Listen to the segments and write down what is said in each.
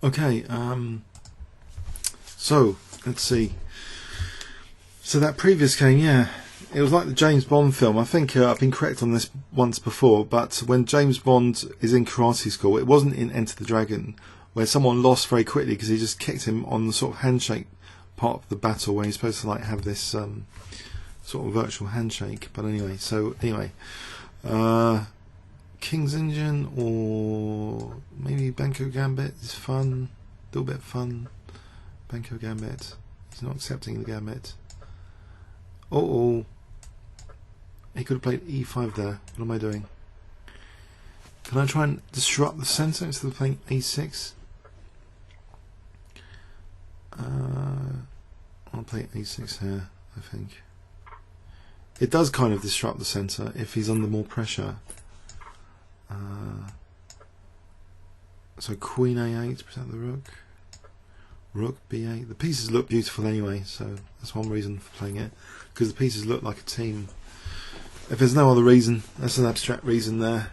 Okay, so let's see. So that previous game, yeah, it was like the James Bond film. I think I've been correct on this once before, but when James Bond is in karate school, it wasn't in Enter the Dragon, where someone lost very quickly because he just kicked him on the sort of handshake part of the battle, where he's supposed to like have this sort of virtual handshake. But anyway, King's Engine or maybe Benkö Gambit is fun, a little bit fun. Benkö Gambit, he's not accepting the Gambit. Oh, he could have played E5 there. What am I doing? Can I try and disrupt the centre instead of playing A6? I'll play A6 here, I think. It does kind of disrupt the centre if he's under more pressure. So Queen A8 to protect the rook. Rook B8. The pieces look beautiful anyway, so that's one reason for playing it, because the pieces look like a team. If there's no other reason, that's an abstract reason there.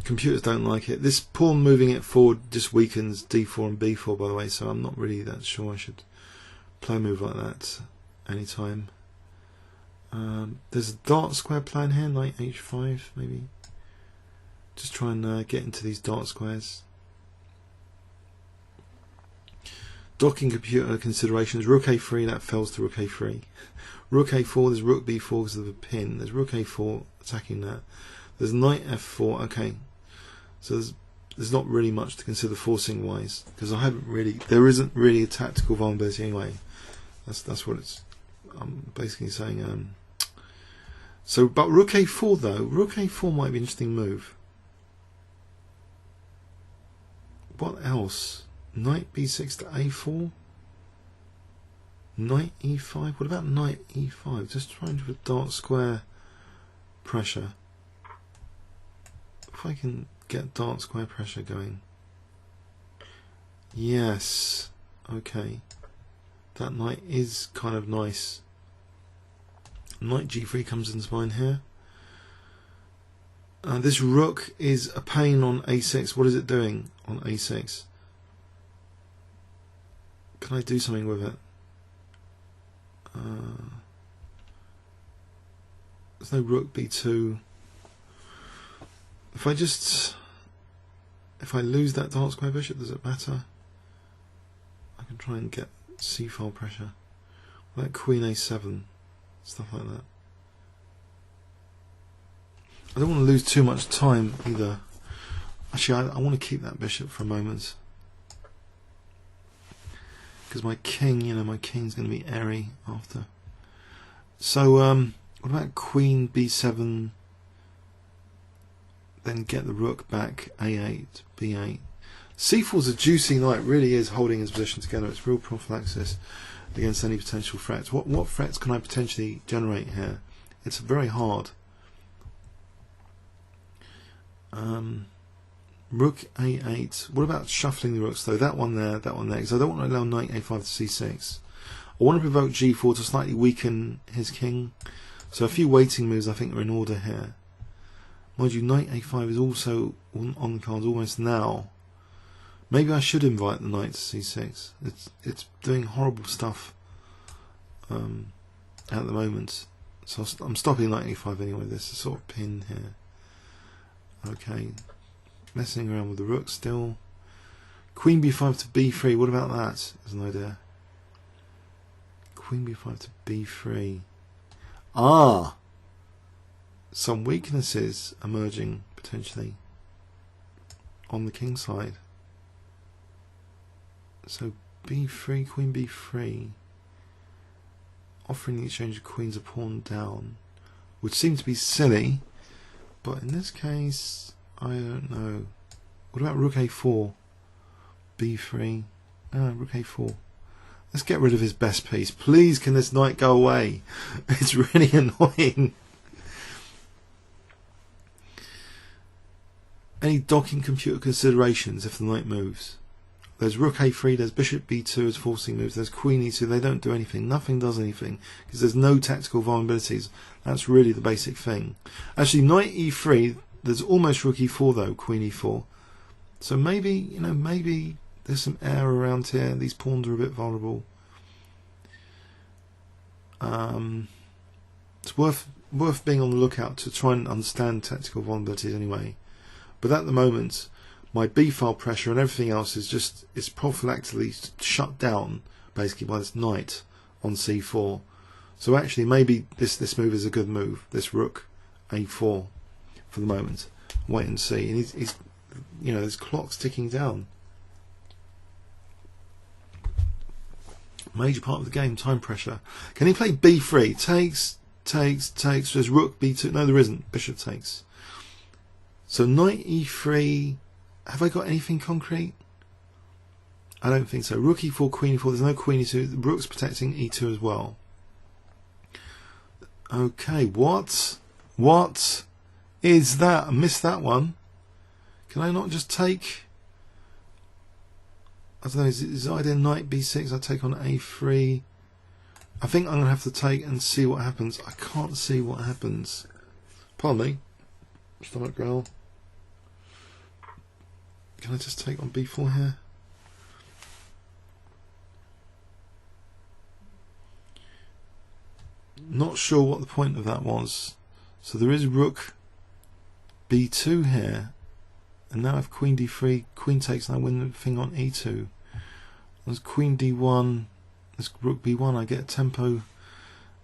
Computers don't like it. This pawn moving it forward just weakens D4 and B4, by the way, so I'm not really that sure I should play a move like that anytime. There's a dart square plan here, knight H5 maybe. Just try and get into these dart squares. Docking computer considerations. Rook A3, that fails to Rook A3. Rook A4, there's Rook B4 because of the pin. There's Rook A4 attacking that. There's Knight F4. Okay, so there's not really much to consider forcing wise, because there isn't really a tactical vulnerability anyway. That's what it's. I'm basically saying. So, but Rook A4 though. Rook A4 might be an interesting move. What else? Knight B6 to A4. Knight E5. What about Knight E5? Just trying to put dart square pressure. If I can get dart square pressure going. Yes. Okay. That knight is kind of nice. Knight G3 comes into mind here. This rook is a pain on A6. What is it doing on A6? Can I do something with it? There's no rook B2. If I lose that dart square bishop, does it matter? I can try and get C file pressure. Like Queen A7, stuff like that. I don't want to lose too much time either. Actually, I want to keep that bishop for a moment, because my king, my king's going to be airy after. So, what about Queen B7? Then get the rook back, A8, B8. C4's a juicy knight, really is holding his position together. It's real prophylaxis against any potential threats. What threats can I potentially generate here? It's very hard. Rook A8. What about shuffling the rooks though? That one there, because I don't want to allow knight A5 to C6. I want to provoke G4 to slightly weaken his king. So a few waiting moves I think are in order here. Mind you, knight A5 is also on the cards almost now. Maybe I should invite the knight to C6. It's doing horrible stuff at the moment. So I'm stopping knight A5 anyway. There's a sort of pin here. Okay, messing around with the rook still. Queen B5 to B3. What about that as an idea? Queen B5 to B3. Ah, some weaknesses emerging potentially on the king side. So B3, Queen B3, offering the exchange of queens a pawn down, would seem to be silly, but in this case, I don't know. What about Rook A4, B3, Rook A4. Let's get rid of his best piece. Please, can this knight go away? It's really annoying. Any docking computer considerations if the knight moves? There's Rook A3, there's Bishop B2 as forcing moves, there's Queen E2, they don't do anything, nothing does anything, because there's no tactical vulnerabilities. That's really the basic thing. Actually, Knight E3, there's almost Rook E4 though, Queen E4. So maybe, maybe There's some air around here. These pawns are a bit vulnerable. It's worth being on the lookout to try and understand tactical vulnerabilities anyway. But at the moment, my B file pressure and everything else is prophylactically shut down basically by this knight on C4. So actually, maybe this move is a good move. This rook A4 for the moment. Wait and see. And he's you know, his clock's ticking down. Major part of the game, time pressure. Can he play B3? Takes. There's rook B2. No, there isn't. Bishop takes. So knight E3. Have I got anything concrete? I don't think so. Rook E4, queen E4. There's no queen E2. The rook's protecting E2 as well. Okay, what is that? I missed that one. Can I not just take? I don't know, is either knight b6, I take on a3. I think I'm going to have to take and see what happens. I can't see what happens. Pardon me. Stomach growl. Can I just take on b4 here? Not sure what the point of that was. So there is rook b2 here. And now I have queen d3, queen takes, and I win the thing on e2. There's queen d1, there's rook b1, I get a tempo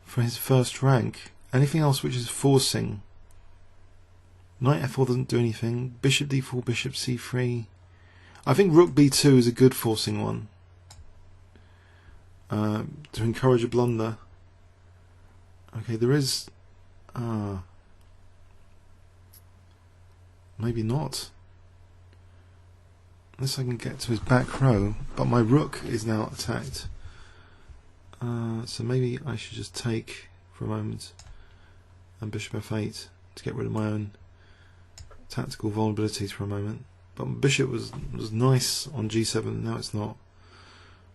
for his first rank. Anything else which is forcing. Knight f4 doesn't do anything. Bishop d4, bishop c3. I think rook b2 is a good forcing one. To encourage a blunder. Okay, there is... maybe not. Unless I can get to his back row, but my rook is now attacked. So maybe I should just take for a moment and bishop f8 to get rid of my own tactical vulnerabilities for a moment. But bishop was nice on g7, now it's not.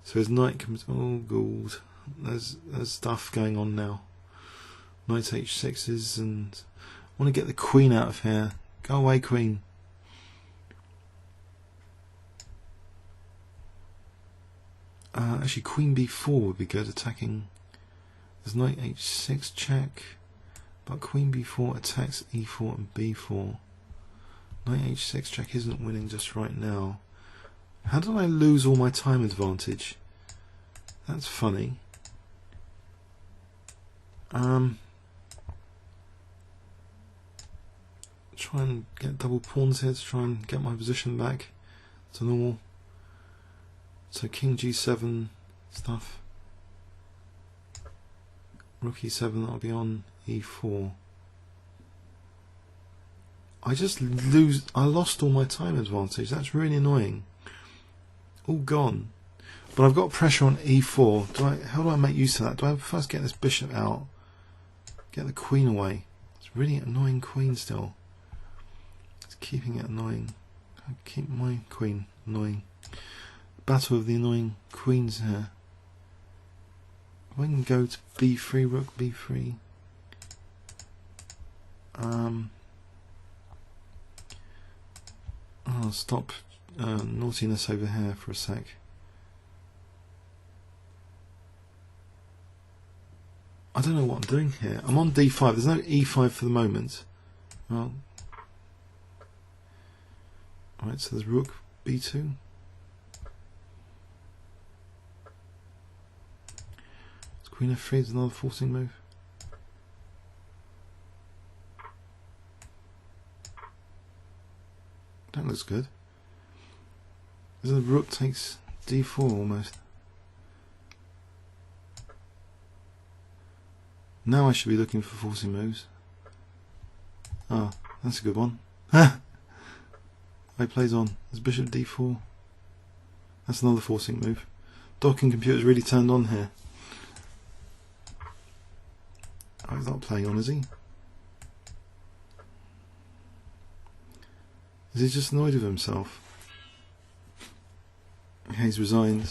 So his knight comes. Oh god, there's stuff going on now. Knight h6s, and I want to get the queen out of here. Go away, queen. Actually, queen b4 would be good, attacking. There's knight h6 check, but queen b4 attacks e4 and b4. Knight h6 check isn't winning just right now. How did I lose all my time advantage? That's funny. Try and get double pawns here to try and get my position back to normal. So king g7 stuff. Rook e7, that'll be on e4. I lost all my time advantage. That's really annoying. All gone. But I've got pressure on e4. How do I make use of that? Do I first get this bishop out? Get the queen away. It's really annoying queen still. It's keeping it annoying. I keep my queen annoying. Battle of the annoying queens here. If I can go to b3, rook b3. I'll stop naughtiness over here for a sec. I don't know what I'm doing here. I'm on d5. There's no e5 for the moment. Well, alright, so there's rook b2. Queen f3 is another forcing move. That looks good. The rook takes d4 almost. Now I should be looking for forcing moves. Ah, that's a good one. He plays on. There's bishop d4. That's another forcing move. Docking computer's really turned on here. Oh, he's not playing on, is he? Is he just annoyed with himself? Okay, he's resigned.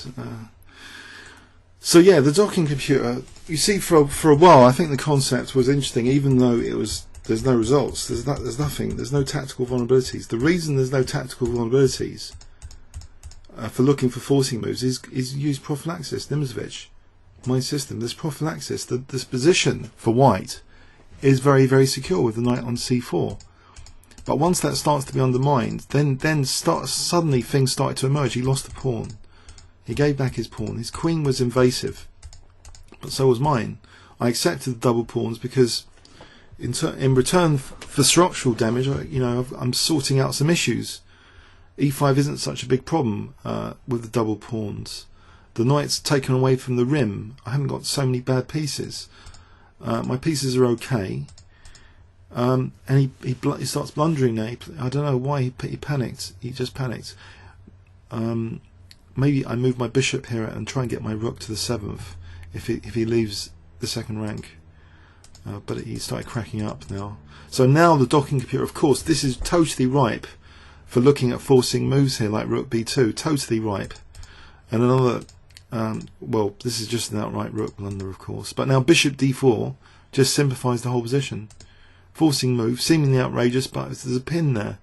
So yeah, the docking computer. You see, for a while, I think the concept was interesting, even though there's no results. There's nothing. There's no tactical vulnerabilities. The reason there's no tactical vulnerabilities. for looking for forcing moves is use prophylaxis. Nimzovich, my system. There's prophylaxis. This position for white is very, very secure with the knight on c4. But once that starts to be undermined, then suddenly things started to emerge. He lost the pawn. He gave back his pawn. His queen was invasive, but so was mine. I accepted the double pawns because in return for structural damage, I'm sorting out some issues. e5 isn't such a big problem with the double pawns. The knight's taken away from the rim. I haven't got so many bad pieces. My pieces are okay. And he starts blundering now. I don't know why he panicked. He just panicked. Maybe I move my bishop here and try and get my rook to the 7th if he leaves the second rank. But he started cracking up now. So now the docking computer, of course, this is totally ripe for looking at forcing moves here like rook b2. Totally ripe. And another, well, this is just an outright rook blunder, of course. But now bishop d4 just simplifies the whole position. Forcing move, seemingly outrageous, but there's a pin there.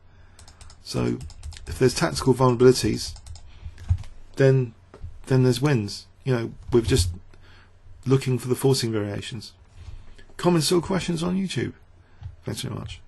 So if there's tactical vulnerabilities, then there's wins. We're just looking for the forcing variations. Comments or questions on YouTube? Thanks very much.